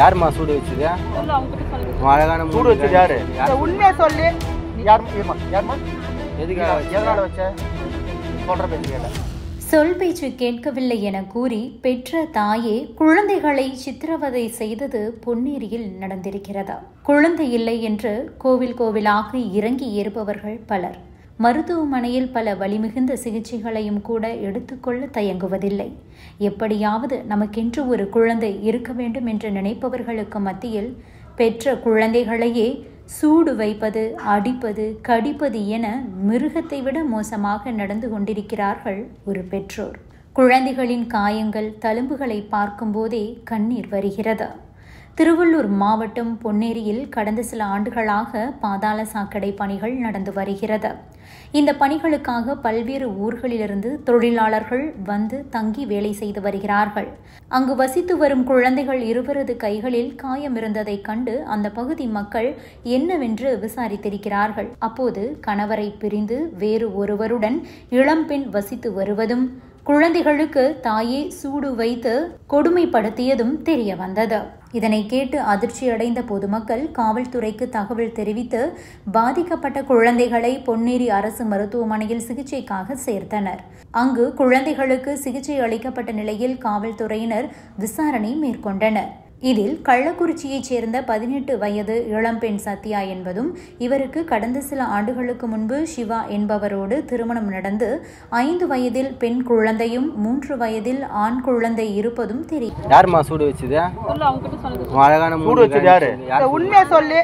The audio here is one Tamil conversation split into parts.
யாரும்மா சூடு வச்சது? அழகான சூடு வச்சது யாரு? உண்மையா சொல்லு. யாருமா எதனால வச்ச? சொல்ற பேச்சு கேள. சொல் பேச்சு கேட்கவில்லை என கூறி பெற்ற தாயே குழந்தைகளை சித்திரவதை செய்தது பொன்னேரியில் நடந்திருக்கிறதா? குழந்தை இல்லை என்று கோவிலாக இறங்கி ஏறுபவர்கள் பலர் மருத்துவமனையில் பல வலிமிகுந்த சிகிச்சைகளையும் கூட எடுத்துக்கொள்ள தயங்குவதில்லை. எப்படியாவது நமக்கென்று ஒரு குழந்தை இருக்க வேண்டும் என்று நினைப்பவர்களுக்கு மத்தியில் பெற்ற குழந்தைகளையே சூடு வைப்பது, அடிப்பது, கடிப்பது என மிருகத்தை விட மோசமாக நடந்து கொண்டிருக்கிறார்கள் ஒரு பெற்றோர். குழந்தைகளின் காயங்கள், தழும்புகளை பார்க்கும்போதே கண்ணீர் வருகிறது. திருவள்ளூர் மாவட்டம் பொன்னேரியில் கடந்த சில ஆண்டுகளாக பாதாள சாக்கடை பணிகள் நடந்து வருகிறது. இந்த பணிகளுக்காக பல்வேறு ஊர்களிலிருந்து தொழிலாளர்கள் வந்து தங்கி வேலை செய்து வருகிறார்கள். அங்கு வசித்து வரும் குழந்தைகள் இருவரது கைகளில் காயம் இருந்ததை கண்டு அந்த பகுதி மக்கள் என்னவென்று விசாரித்திருக்கிறார்கள். அப்போது கணவரை பிரிந்து வேறு ஒருவருடன் இளம்பெண் வசித்து வருவதும், குழந்தைகளுக்கு தாயே சூடு வைத்து கொடுமைப்படுத்தியதும் தெரிய வந்தது. இதனை கேட்டு அதிர்ச்சியடைந்த பொதுமக்கள் காவல்துறைக்கு தகவல் தெரிவித்து பாதிக்கப்பட்ட குழந்தைகளை பொன்னேரி அரசு மருத்துவமனையில் சிகிச்சைக்காக சேர்த்தனர். அங்கு குழந்தைகளுக்கு சிகிச்சை அளிக்கப்பட்ட நிலையில் காவல்துறையினர் விசாரணை மேற்கொண்டனர். இதில் கள்ளக்குறிச்சியைச் சேர்ந்த 18 வயது இளம்பெண் சத்யா என்பதும், இவருக்கு கடந்த சில ஆண்டுகளுக்கு முன்பு சிவா என்பவரோடு திருமணம் நடந்து 5 வயதில் பெண் குழந்தையும் 3 வயதில் ஆண் குழந்தை இருப்பதும் தெரியும். யாருமா சூடு வச்சது? அழகான சூடு வச்சது யாரு? உண்மையா சொல்லு.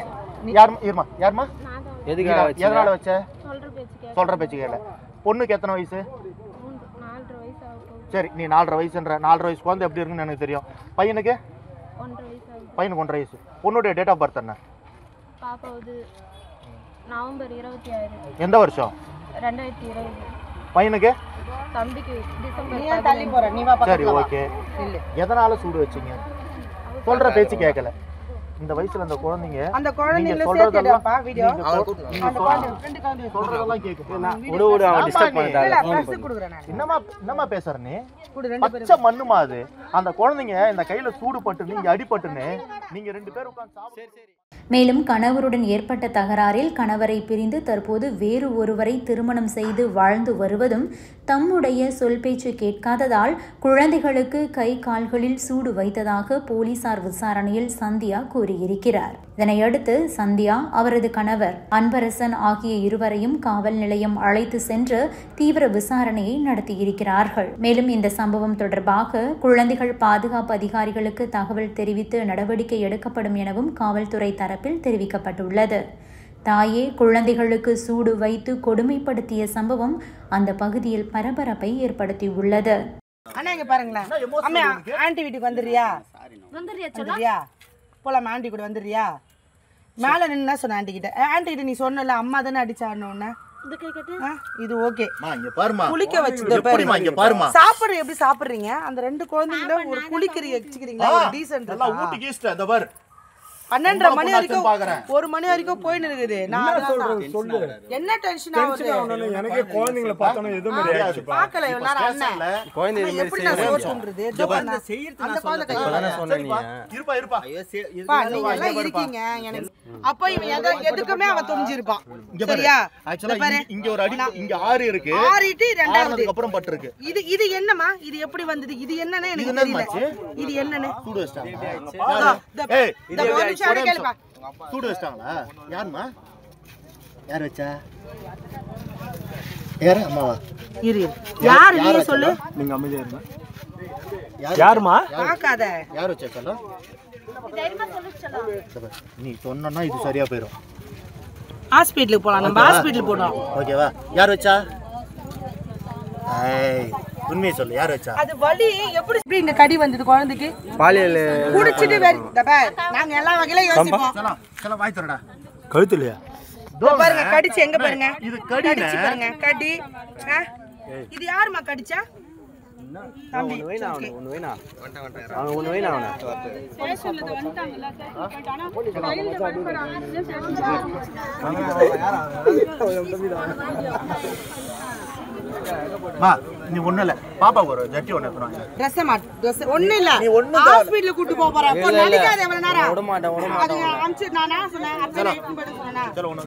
யாருமா எதனால வச்ச? சொல்ற பேச்சு கேள. பொண்ணுக்கு எத்தனை வயசு? சரி, நீ 4.5 வயசுன்ற. 4.5 வயசு குழந்தை எப்படி இருக்குன்னு எனக்கு தெரியும். பையனுக்கு 1.5 வயசு. பொண்ணுடைய டேட் ஆஃப் பர்த் என்ன? பாப்பாவுது நவம்பர் 26. எந்த வருஷம்? 2020. பையனுக்கு? தம்பிக்கு டிசம்பர். நீ தள்ளி போற. நீ வா. சரி, ஓகே. எதனால சூடு வச்சீங்க? சொல்ற பேச்சு கேட்கல. இந்த வயசுல அந்த குழந்தைங்க சொல்றதெல்லாம் வீடியோ சொல்றதெல்லாம் கேக்குது. அவன் டிஸ்டர்ப் பண்ணிட்டாங்க. என்னமா பேசுற நீ? பச்சை மண்ணுமா அது? அந்த குழந்தைங்க இந்த கையில சூடு பட்டு நீங்க அடிபட்டுன்னு நீங்க 2 பேர் உட்கார்ந்து. மேலும் கணவருடன் ஏற்பட்ட தகராறில் கணவரை பிரிந்து தற்போது வேறு ஒருவரை திருமணம் செய்து வாழ்ந்து வருவதும், தம்முடைய சொல் பேச்சு கேட்காததால் குழந்தைகளுக்கு கை கால்களில் சூடு வைத்ததாக போலீசார் விசாரணையில் சந்தியா கூறியிருக்கிறார். இதனையடுத்து சந்தியா, அவரது கணவர் அன்பரசன் ஆகிய இருவரையும் காவல் நிலையம் அழைத்து சென்று தீவிர விசாரணையை நடத்தியிருக்கிறார்கள். மேலும் இந்த சம்பவம் தொடர்பாக குழந்தைகள் பாதுகாப்பு அதிகாரிகளுக்கு தகவல் தெரிவித்து நடவடிக்கை எடுக்கப்படும் எனவும் காவல்துறை தரப்பில் தெரிவிக்கப்பட்டுள்ளது. தாயே குழந்தைகளுக்கு சூடு வைத்து கொடுமைப்படுத்திய சம்பவம் அந்த பகுதியில் பரபரப்பை ஏற்படுத்தியுள்ளது. ஆண்டி வீட்டுக்கு வந்துடுறியா? போலாம், ஆண்டி கூட வந்துடுறியா? மேல நின்னா சொன்ன ஆண்டி கிட்ட. ஆண்டி கிட்ட நீ சொன்னல அம்மா தானே அடிச்சாடணும். இது ஓகே. குளிக்க வச்சு சாப்பிடுற. எப்படி சாப்பிடுறீங்க? அந்த 2 குழந்தைங்கள ஒரு குளிக்கிறீங்களா? ஒரு டீசன்ட் 12:30 மணி வரைக்கும் 1 மணி வரைக்கும் போயின்னு இருக்குது. நான் சொல்லு என்ன டென்ஷன் ஆகுது எனக்கு. குழந்தைகளை பார்த்தோம் எதுவும் தெரியாது. பார்க்கல எல்லாரும் அண்ணன் குழந்தை எப்படி நான் சோறு பண்றது? அந்த செய்யறது நான் சொல்றேன். சொன்னீங்க இருப்பா நீங்க எல்லாம் இருக்கீங்க எனக்கு. அப்ப இவன் எதுக்குமே அவன் துணிஞ்சிருப்பான். சரியா? ஆக்சுவலா இங்க ஒரு அடி, இங்க 6 இருக்கு. 6 2வது அப்புறம் பட்டு இருக்கு. இது என்னமா? இது எப்படி வந்தது? இது என்னன்னு எனக்கு தெரியல. இது என்னன்னு சூடு வச்சிட்டாங்க. ஏய் இது சூடு வச்சிட்டாங்களா? யாருமா? யார் வச்சா? யாரு? அம்மாவா? இரு யார் நீ சொல்லு. நீங்க அமைதியா இருங்க. யாருமா? பார்க்காத. யார் வச்சா சொல்ல? தைரியமா சொல்லு. நீ சொன்னா இது சரியா போயிடும். ஹாஸ்பிடலுக்கு போலாம். நம்ம ஹாஸ்பிடல் போறோம். ஓகேவா? யார் வச்சா? ஏய் உண்மையை சொல்லு. யார் வச்சா? அது வலி எப்படி இந்த கடி வந்தது குழந்தைக்கு? பாலியல் குடிச்சிட்டு நாங்க எல்லா வகையில யோசிப்போம். சல வாய் தரடா. கழுத்துலயா? பாருங்க கடிச்சு எங்க பாருங்க. இது கடிச்சு பாருங்க. கடி. இது யாருமா கடிச்சா? தம்பி ஒன்னு வேணா. அவன் ஒன்னு வேணா. ஸ்டேஷன்ல வந்துட்டாங்கல சார். ஆனா கையில வரப்பறாங்க. மா நீ ஒண்ணு இல்ல. பாப்பாக்கு ஒரு ஜட்டி ஒன்று எடுத்துருவாங்க. ட்ரெஸ் மாட்டு ட்ரெஸ் ஒண்ணு இல்ல, ஹாஸ்பிடல்ல கூட்டி போக போறேன். அப்போ நடிக்காத எவ்வளவு நேரம் விட மாட்டேன் அது அம்ச்சு நான் சொன்னேன் அப்ப நான் போய் சொன்னேன். சரி ஒன்று